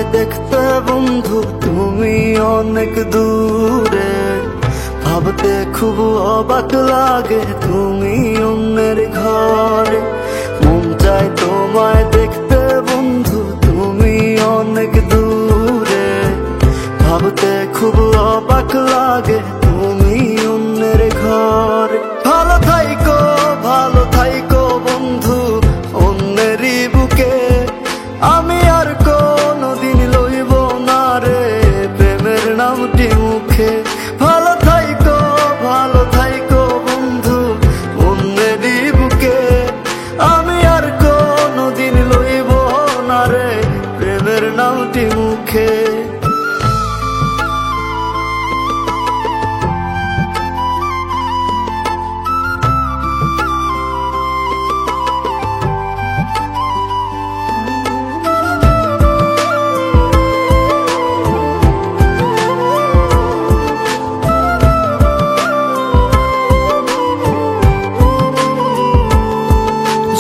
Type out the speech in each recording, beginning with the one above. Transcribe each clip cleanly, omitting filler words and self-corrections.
তোমায় দেখতে বন্ধু তুমি অনেক দূরে, ভাবতে খুব অবাক লাগে তুমি অন্যের ঘরে। মন চায় তোমায় দেখতে বন্ধু তুমি অনেক দূরে, ভাবতে খুব অবাক লাগে তুমি অন্যের ঘরে। ভালো থাইকো বন্ধু অন্যেরই বুকে, আমি আর কোনদিন লইব না রে প্রেমের নামটি মুখে। ভালো থাইকো বন্ধু অন্যেরই বুকে, আমি আর কোনদিন লইব না রে প্রেমের নামটি মুখে।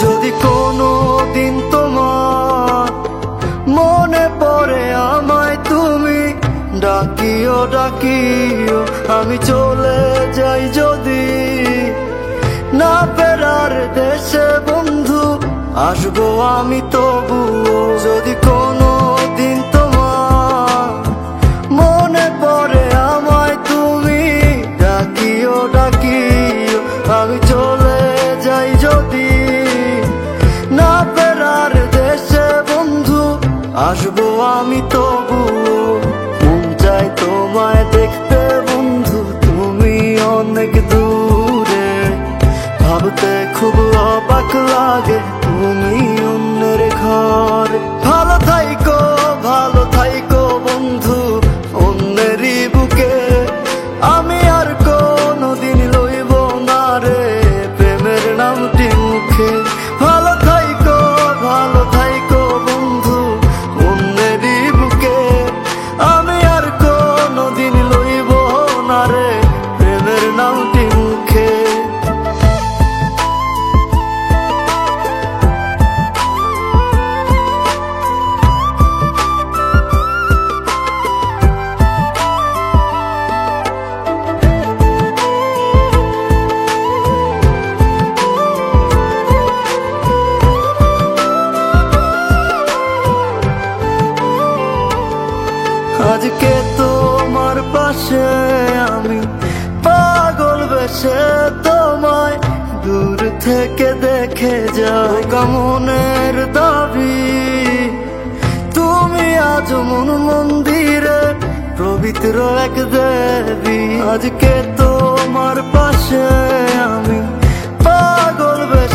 যদি কোনো দিন তোমার মনে পড়ে আমায় তুমি ডাকিও, আমি চলে যাই যদি না ফেরার দেশে বন্ধু, আসবো আমি তবুও। যদি কোনো দিন তোমার মনে পড়ে আমায় তুমি ডাকিও, আমি চলে যাই যদি না ফেরার দেশে বন্ধু, আসবো আমি তবুও। মন চায় তোমায় দেখতে বন্ধু তুমি অনেক দূরে, ভাবতে খুব অবাক লাগে তুমি অন্যের ঘরে। ভালো থাইকো বন্ধু অন্যেরই বুকে, আমি আর কোনদিন লইব না রে প্রেমের নামটি মুখে। ভালো থাইকো বন্ধু অন্যেরই বুকে, আমি আর কোনদিন লইব না রে প্রেমের নামটি মুখে। আজকে তোমার পাশে আমি পাগল বেশে তোমায় দূর থেকে দেখে যাই। মনের দাবি তুমি আজ মন মন্দিরে পবিত্র এক দেবী। আজকে তোমার পাশে আমি পাগল বেশে